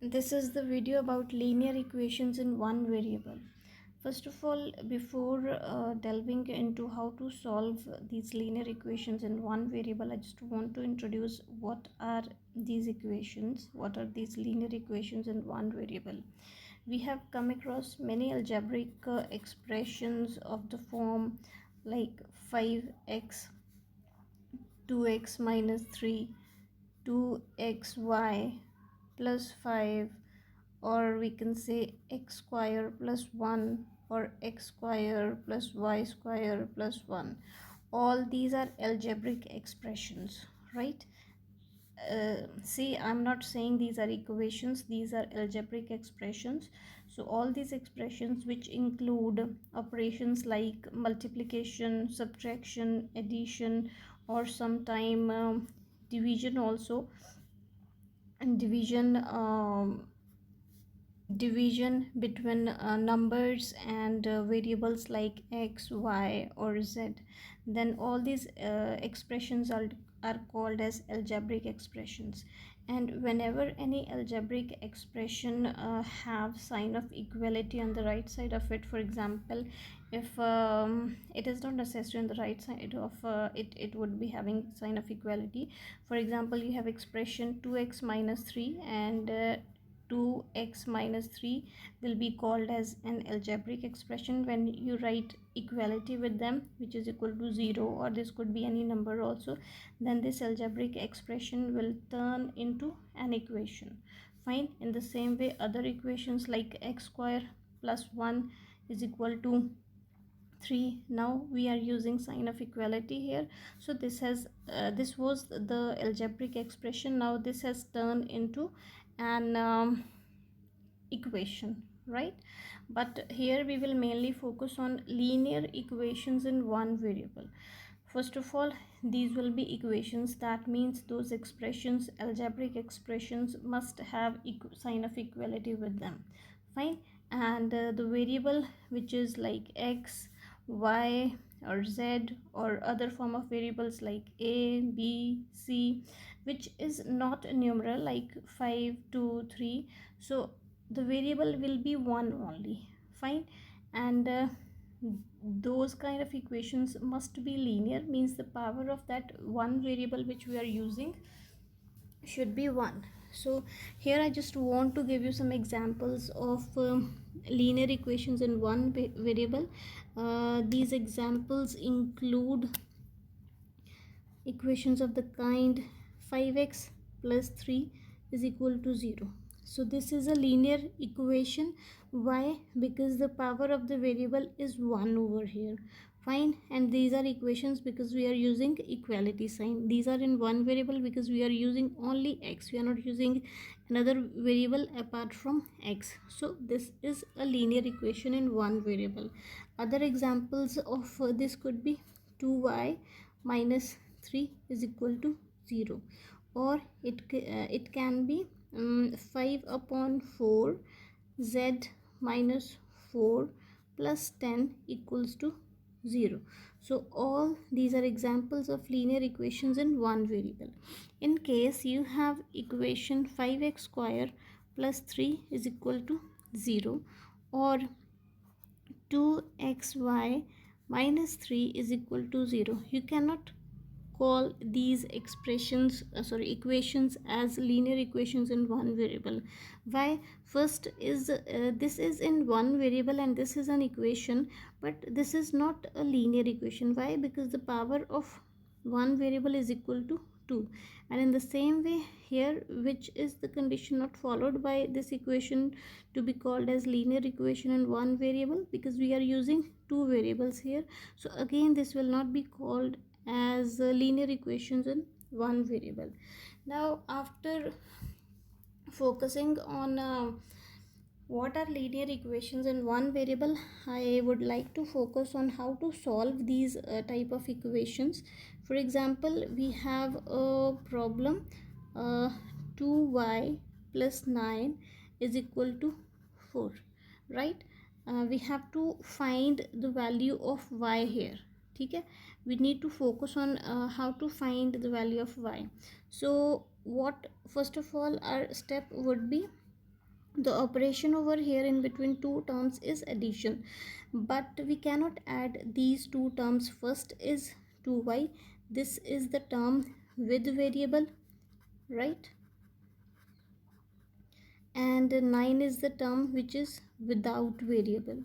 This is the video about linear equations in one variable. First of all, before delving into how to solve these linear equations in one variable, I just want to introduce what are these equations, what are these linear equations in one variable. We have come across many algebraic expressions of the form like 5x, 2x minus 3, 2xy plus 5, or we can say x square plus 1 or x square plus y square plus 1. All these are algebraic expressions, right? See, I'm not saying these are equations, these are algebraic expressions. So all these expressions which include operations like multiplication, subtraction, addition, or sometime division also, and division between numbers and variables like x, y, or z, then all these expressions are called as algebraic expressions. And whenever any algebraic expression have sign of equality on the right side of it, for example, if it is not necessary on the right side of it would be having sign of equality. For example, you have expression 2x minus 3 and 2x minus 3 will be called as an algebraic expression when you write equality with them, which is equal to 0, or this could be any number also. Then this algebraic expression will turn into an equation. Fine. In the same way, other equations like x square plus 1 is equal to 3. Now we are using sign of equality here, so this was the algebraic expression. Now this has turned into an equation, right? But here we will mainly focus on linear equations in one variable. First of all, these will be equations. That means those expressions, algebraic expressions, must have sign of equality with them. Fine. And the variable which is like x, y, or z, or other form of variables like a, b, c, which is not a numeral like 5, 2, 3, so the variable will be one only. Fine. And those kind of equations must be linear, means the power of that one variable which we are using should be 1. So here I just want to give you some examples of linear equations in one variable. These examples include equations of the kind 5x plus 3 is equal to 0. So this is a linear equation. Why? Because the power of the variable is 1 over here. Fine. And these are equations because we are using equality sign. These are in one variable because we are using only x. We are not using another variable apart from x. So this is a linear equation in one variable. Other examples of this could be 2y minus 3 is equal to 0, or it can be 5 upon 4 z minus 4 plus 10 equals to 0. So all these are examples of linear equations in one variable. In case you have equation 5x square plus 3 is equal to 0, or 2xy minus 3 is equal to 0, you cannot call these equations as linear equations in one variable. Why? First is this is in one variable and this is an equation, but this is not a linear equation. Why? Because the power of one variable is equal to 2. And in the same way here, which is the condition not followed by this equation to be called as linear equation in one variable, because we are using two variables here. So again, this will not be called as linear equations in one variable. Now after focusing on what are linear equations in one variable, I would like to focus on how to solve these type of equations. For example, we have a problem 2y plus 9 is equal to 4, right? We have to find the value of y here. Okay, we need to focus on how to find the value of y. So what, first of all, our step would be The operation over here in between two terms is addition, but we cannot add these two terms. First is 2y, this is the term with variable, right? And 9 is the term which is without variable.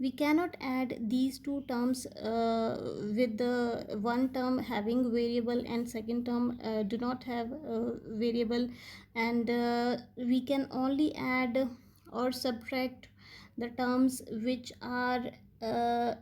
We cannot add these two terms with the one term having variable and second term do not have variable, and we can only add or subtract the terms which are uh,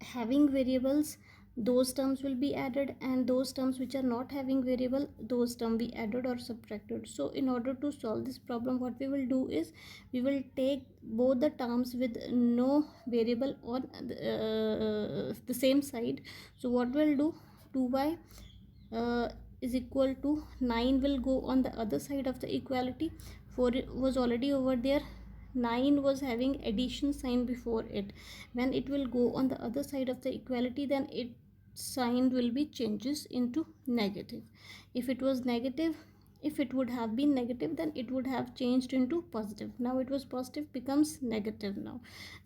having variables. Those terms will be added, and those terms which are not having variable, those terms be added or subtracted. So in order to solve this problem, what we will do is we will take both the terms with no variable on the same side. So what we'll do, 2y is equal to 9 will go on the other side of the equality. 4 was already over there, 9 was having addition sign before it. When it will go on the other side of the equality, then its sign will be changes into negative. If it was negative, if it would have been negative, then it would have changed into positive. Now it was positive, becomes negative.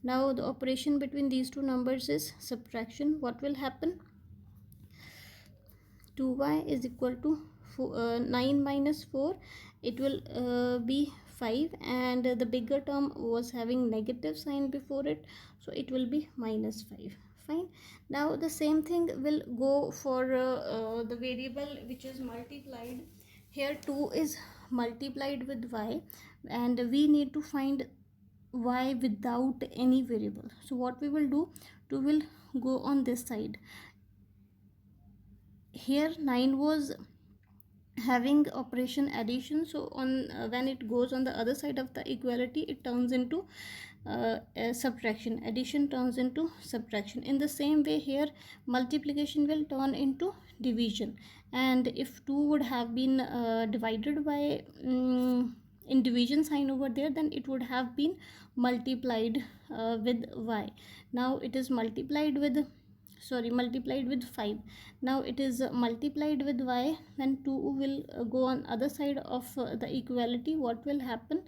Now the operation between these two numbers is subtraction. What will happen? 2y is equal to 9 minus 4, it will be 5, and the bigger term was having negative sign before it, so it will be minus 5. Fine. Now the same thing will go for the variable which is multiplied. Here 2 is multiplied with y, and we need to find y without any variable. So what we will do, 2 will go on this side. Here 9 was having operation addition, so on when it goes on the other side of the equality, it turns into subtraction. Addition turns into subtraction. In the same way, here multiplication will turn into division, and if 2 would have been divided by in division sign over there, then it would have been multiplied with y. Now it is multiplied with multiplied with 5. Now it is multiplied with y. When 2 will go on other side of the equality, what will happen?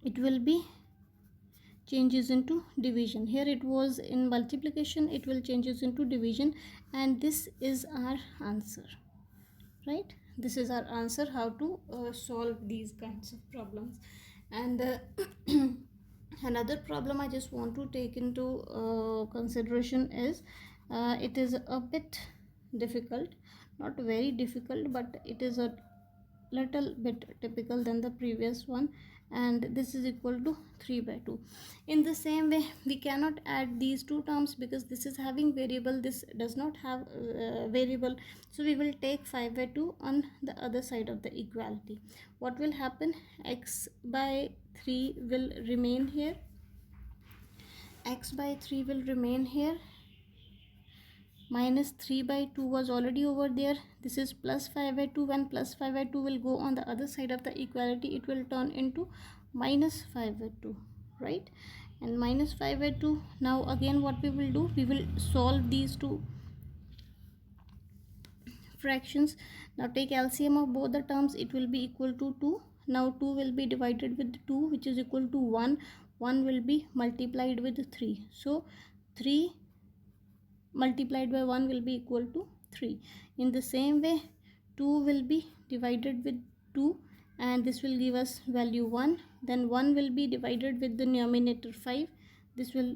It will be changes into division. Here it was in multiplication, it will changes into division, and this is our answer, right? This is our answer how to solve these kinds of problems. And another problem I just want to take into consideration is it is a bit difficult, not very difficult, but it is a little bit typical than the previous one, and this is equal to 3 by 2. In the same way, we cannot add these two terms because this is having variable, this does not have variable. So we will take 5 by 2 on the other side of the equality. What will happen? X by 3 will remain here, x by 3 will remain here, minus 3 by 2 was already over there. This is plus 5 by 2. When plus 5 by 2 will go on the other side of the equality, it will turn into minus 5 by 2, right? And minus 5 by 2. Now again what we will do, we will solve these two fractions. Now take LCM of both the terms, it will be equal to 2. Now 2 will be divided with 2, which is equal to 1. 1 will be multiplied with 3. So 3 multiplied by 1 will be equal to 3. In the same way, 2 will be divided with 2, and this will give us value 1. Then 1 will be divided with the numerator 5. This will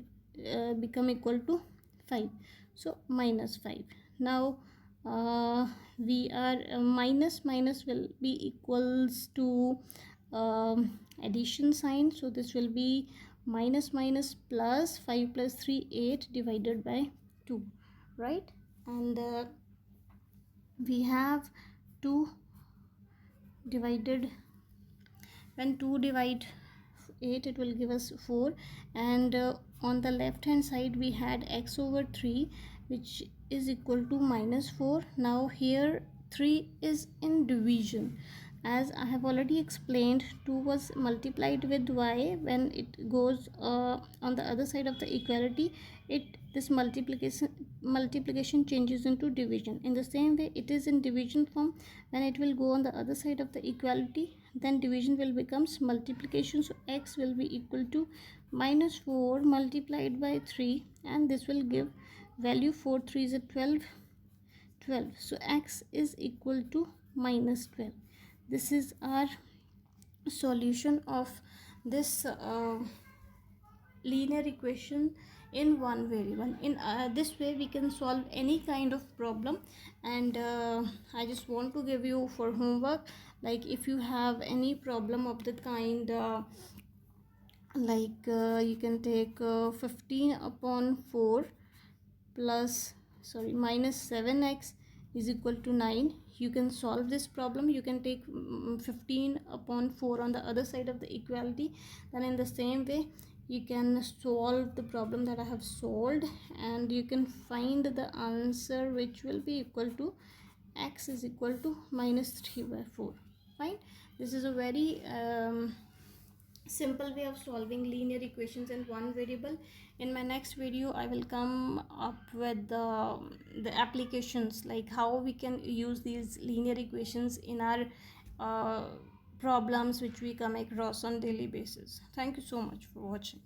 become equal to 5. So minus 5. Now we are minus will be equals to addition sign. So this will be minus plus 5 plus 3 8 divided by 2, right? And we have 2 divided, when 2 divide 8, it will give us 4. And on the left hand side we had x over 3, which is equal to minus 4. Now here 3 is in division. As I have already explained, 2 was multiplied with y. When it goes on the other side of the equality, this multiplication changes into division. In the same way, it is in division form. When it will go on the other side of the equality, then division will becomes multiplication. So x will be equal to minus 4 multiplied by 3, and this will give value 4 3 is a 12. So x is equal to minus 12. This is our solution of this linear equation in one variable. In this way we can solve any kind of problem. And I just want to give you for homework, like if you have any problem of the kind, you can take 15 upon 4 plus minus 7x is equal to 9. You can solve this problem. You can take 15 upon 4 on the other side of the equality. Then in the same way you can solve the problem that I have solved, and you can find the answer, which will be equal to x is equal to minus 3 by 4. Fine. This is a very simple way of solving linear equations in one variable. In my next video I will come up with the applications, like how we can use these linear equations in our problems which we come across on daily basis. Thank you so much for watching.